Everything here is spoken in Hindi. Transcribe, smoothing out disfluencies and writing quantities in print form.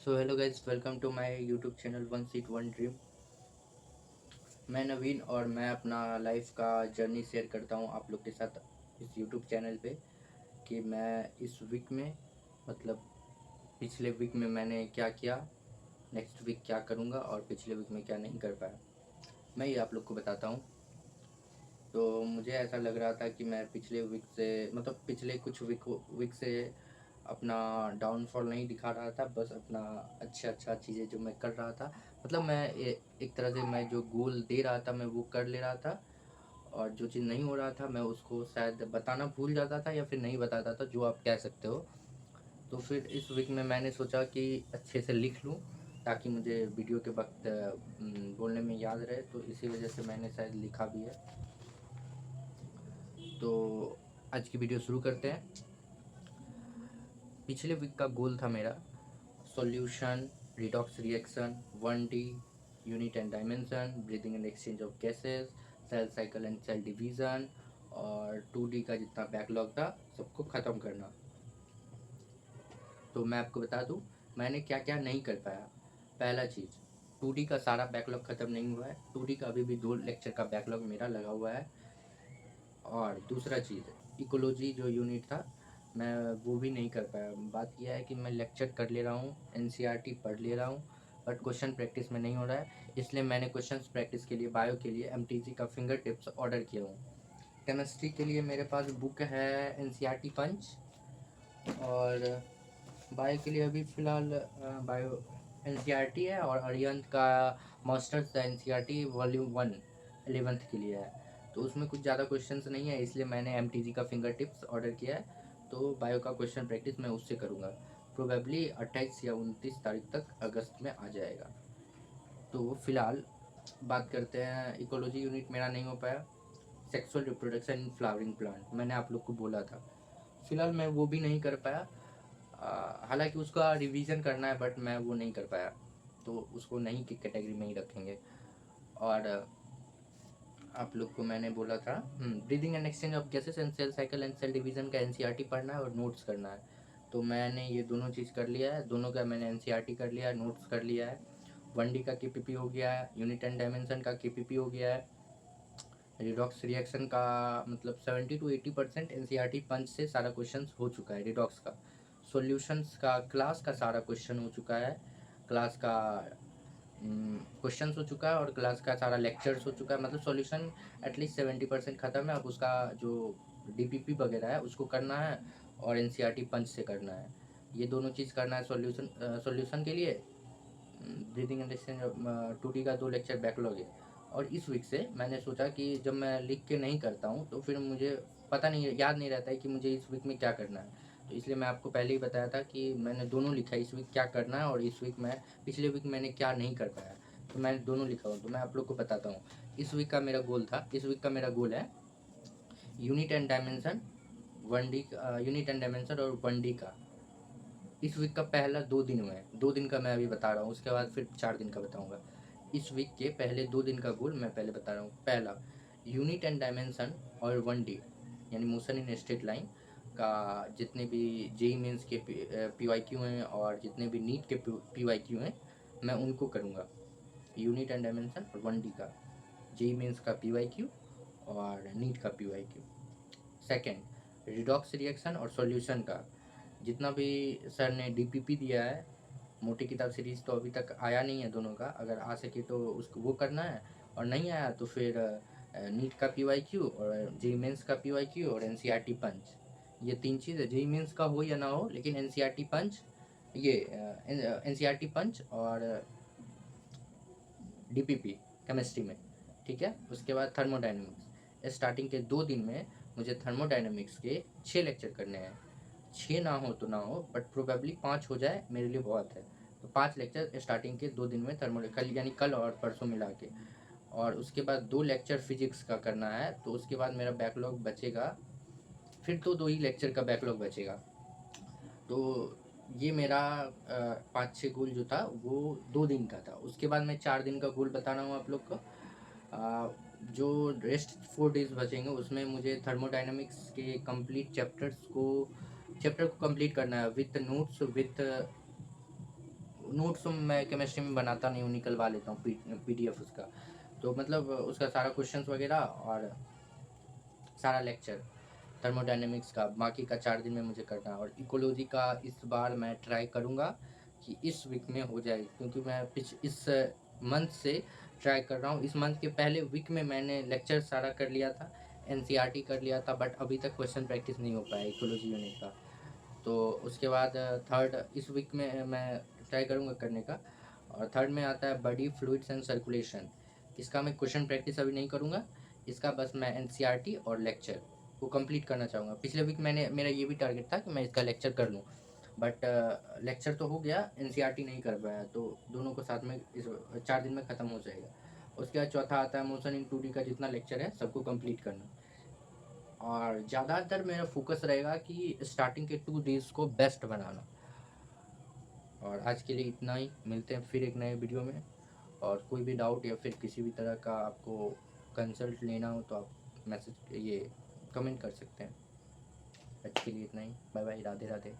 So hello guys, welcome to my YouTube channel one seat one dream. मैं नवीन और मैं अपना लाइफ का जर्नी शेयर करता हूँ आप लोग के साथ इस यूट्यूब चैनल पे कि मैं इस वीक में मतलब पिछले वीक में मैंने क्या किया, नेक्स्ट वीक क्या करूँगा और पिछले वीक में क्या नहीं कर पाया, मैं ये आप लोग को बताता हूँ। तो मुझे ऐसा लग रहा था कि मैं पिछले वीक से मतलब पिछले कुछ वीक से अपना डाउनफॉल नहीं दिखा रहा था, बस अपना अच्छा चीज़ें जो मैं कर रहा था, मतलब मैं एक तरह से मैं जो गोल दे रहा था मैं वो कर ले रहा था, और जो चीज़ नहीं हो रहा था मैं उसको शायद बताना भूल जाता था या फिर नहीं बताता था, जो आप कह सकते हो। तो फिर इस वीक में मैंने सोचा कि अच्छे से लिख लूँ ताकि मुझे वीडियो के वक्त बोलने में याद रहे, तो इसी वजह से मैंने शायद लिखा भी है। तो आज की वीडियो शुरू करते हैं। पिछले वीक का गोल था मेरा solution, redox reaction, 1D, unit and dimension, breathing and exchange of gases, cell cycle and cell division, और 2D का जितना बैकलॉग था सबको ख़त्म करना। तो मैं आपको बता दूं मैंने क्या क्या नहीं कर पाया। पहला चीज़, 2D का सारा बैकलॉग ख़त्म नहीं हुआ है, 2D का अभी भी 2 लेक्चर का बैकलॉग मेरा लगा हुआ है। और दूसरा चीज़, इकोलॉजी जो यूनिट था मैं वो भी नहीं कर पाया। बात यह है कि मैं लेक्चर कर ले रहा हूँ, एनसीईआरटी पढ़ ले रहा हूँ, बट क्वेश्चन प्रैक्टिस में नहीं हो रहा है, इसलिए मैंने क्वेश्चन प्रैक्टिस के लिए बायो के लिए एमटीजी का फिंगर टिप्स ऑर्डर किया हूँ। केमिस्ट्री के लिए मेरे पास बुक है एनसीईआरटी पंच, और बायो के लिए अभी फ़िलहाल बायो एनसीईआरटी है, और अरिहंत का मास्टर्स एनसीईआरटी वॉल्यूम 1 11th के लिए है। तो उसमें कुछ ज़्यादा क्वेश्चंस नहीं है, इसलिए मैंने एमटीजी का फिंगर टिप्स ऑर्डर किया है। तो बायो का क्वेश्चन प्रैक्टिस मैं उससे करूँगा, प्रोबेबली 28 या 29 तारीख तक अगस्त में आ जाएगा। तो फिलहाल बात करते हैं, इकोलॉजी यूनिट मेरा नहीं हो पाया। Sexual reproduction in flowering plant मैंने आप लोग को बोला था, फिलहाल मैं वो भी नहीं कर पाया। हालांकि उसका रिवीजन करना है बट मैं वो नहीं कर पाया, तो उसको नहीं की कैटेगरी में ही रखेंगे। और आप लोग को मैंने बोला था breathing and exchange of gases and cell cycle and cell division का एनसीईआरटी पढ़ना है और नोट्स करना है। तो मैंने ये दोनों चीज़ कर लिया है, दोनों का मैंने एनसीईआरटी कर लिया है, नोट्स कर लिया है। 1D का केपीपी हो गया है, यूनिट एंड डायमेंशन का केपीपी हो गया है, रिडॉक्स रिएक्शन का मतलब 70 to 80% एनसीईआरटी पंच से सारा क्वेश्चन हो चुका है रिडॉक्स का। सॉल्यूशंस का क्लास का सारा क्वेश्चन हो चुका है, क्लास का क्वेश्चंस हो चुका है, और क्लास का सारा लेक्चर्स हो चुका है, मतलब सॉल्यूशन एटलीस्ट 70% ख़त्म है। अब उसका जो डीपीपी वगैरह है उसको करना है, और एनसीईआरटी पंच से करना है। ये दोनों चीज़ करना है सॉल्यूशन के लिए। ब्रीदिंग एंड एक्सचेंज 2D का 2 लेक्चर बैकलॉग है। और इस वीक से मैंने सोचा कि जब मैं लिख के नहीं करता हूँ तो फिर मुझे पता नहीं, याद नहीं रहता है कि मुझे इस वीक में क्या करना है। तो इसलिए मैं आपको पहले ही बताया था कि मैंने दोनों लिखा है, इस वीक क्या करना है और इस वीक मैं पिछले वीक मैंने क्या नहीं कर पाया, तो मैंने दोनों लिखा हूँ। तो मैं आप लोग को बताता हूँ। इस वीक का मेरा गोल था, इस वीक का मेरा गोल है यूनिट एंड डायमेंशन 1D का, यूनिट एंड डायमेंशन और 1D का। इस वीक का पहला 2 दिन हुए हैं, 2 दिन का मैं अभी बता रहा हूँ, उसके बाद फिर 4 दिन का बताऊँगा। इस वीक के पहले 2 दिन का गोल मैं पहले बता रहा हूँ। पहला, यूनिट एंड डायमेंशन और 1D यानी मोशन इन स्ट्रेट लाइन का जितने भी जेई मेंस के पीवाईक्यू हैं और जितने भी नीट के पीवाईक्यू हैं मैं उनको करूँगा। यूनिट एंड डायमेंशन और 1D का, जेई मेंस का पीवाईक्यू और नीट का पीवाईक्यू। सेकेंड, रिडॉक्स रिएक्शन और सॉल्यूशन का जितना भी सर ने डीपीपी दिया है, मोटी किताब सीरीज़ तो अभी तक आया नहीं है दोनों का, अगर आ सके तो उसको वो करना है, और नहीं आया तो फिर नीट का पीवाईक्यू और जेईई मेंस का पीवाईक्यू और एनसीईआरटी पंच। ये 3 चीज़ है, जेईई मेंस का हो या ना हो, लेकिन एनसीईआरटी पंच, ये एनसीईआरटी पंच और डीपीपी केमिस्ट्री में, ठीक है। उसके बाद थर्मोडायनेमिक्स, स्टार्टिंग के 2 दिन में मुझे थर्मोडायनेमिक्स के 6 लेक्चर करने हैं। 6 ना हो तो ना हो, बट प्रोबेबली 5 हो जाए मेरे लिए बहुत है। तो 5 लेक्चर स्टार्टिंग के 2 दिन में थर्मो, कल यानी कल और परसों मिला के। और उसके बाद 2 लेक्चर फिजिक्स का करना है, तो उसके बाद मेरा बैकलॉग बचेगा, फिर तो 2 ही लेक्चर का बैकलॉग बचेगा। तो ये मेरा 5-6 गोल जो था वो 2 दिन का था। उसके बाद मैं 4 दिन का गोल बता रहा हूँ आप लोग को। जो रेस्ट 4 डेज बचेंगे उसमें मुझे थर्मोडायनेमिक्स के कंप्लीट चैप्टर को कंप्लीट करना है विथ नोट्स, विथ नोट्स मैं केमिस्ट्री में बनाता नहीं हूँ, निकलवा लेता हूँ PDF उसका। तो मतलब उसका सारा क्वेश्चंस वगैरह और सारा लेक्चर थर्मोडायनेमिक्स का बाकी का 4 दिन में मुझे करना है। और इकोलॉजी का इस बार मैं ट्राई करूँगा कि इस वीक में हो जाए, क्योंकि मैं इस मंथ से ट्राई कर रहा हूँ। इस मंथ के पहले वीक में मैंने लेक्चर सारा कर लिया था, NCERT कर लिया था, बट अभी तक क्वेश्चन प्रैक्टिस नहीं हो पाया इकोलॉजी यूनिट का। तो उसके बाद थर्ड इस वीक में मैं ट्राई करूँगा करने का। और थर्ड में आता है बॉडी फ्लूइड्स एंड सर्कुलेशन। इसका मैं क्वेश्चन प्रैक्टिस अभी नहीं करूँगा, इसका बस मैं NCERT और लेक्चर को कंप्लीट करना चाहूँगा। पिछले वीक मेरा ये भी टारगेट था कि मैं इसका लेक्चर कर लूँ, बट लेक्चर तो हो गया, NCERT नहीं कर पाया, तो दोनों को साथ में इस 4 दिन में ख़त्म हो जाएगा। उसके बाद चौथा आता है मोशन इन 2D का जितना लेक्चर है सबको कंप्लीट करना। और ज़्यादातर मेरा फोकस रहेगा कि स्टार्टिंग के 2 डेज़ को बेस्ट बनाना। और आज के लिए इतना ही, मिलते हैं फिर एक नए वीडियो में। और कोई भी डाउट या फिर किसी भी तरह का आपको कंसल्ट लेना हो तो आप मैसेज ये कमेंट कर सकते हैं। आज के लिए इतना ही, बाय बाय, राधे राधे।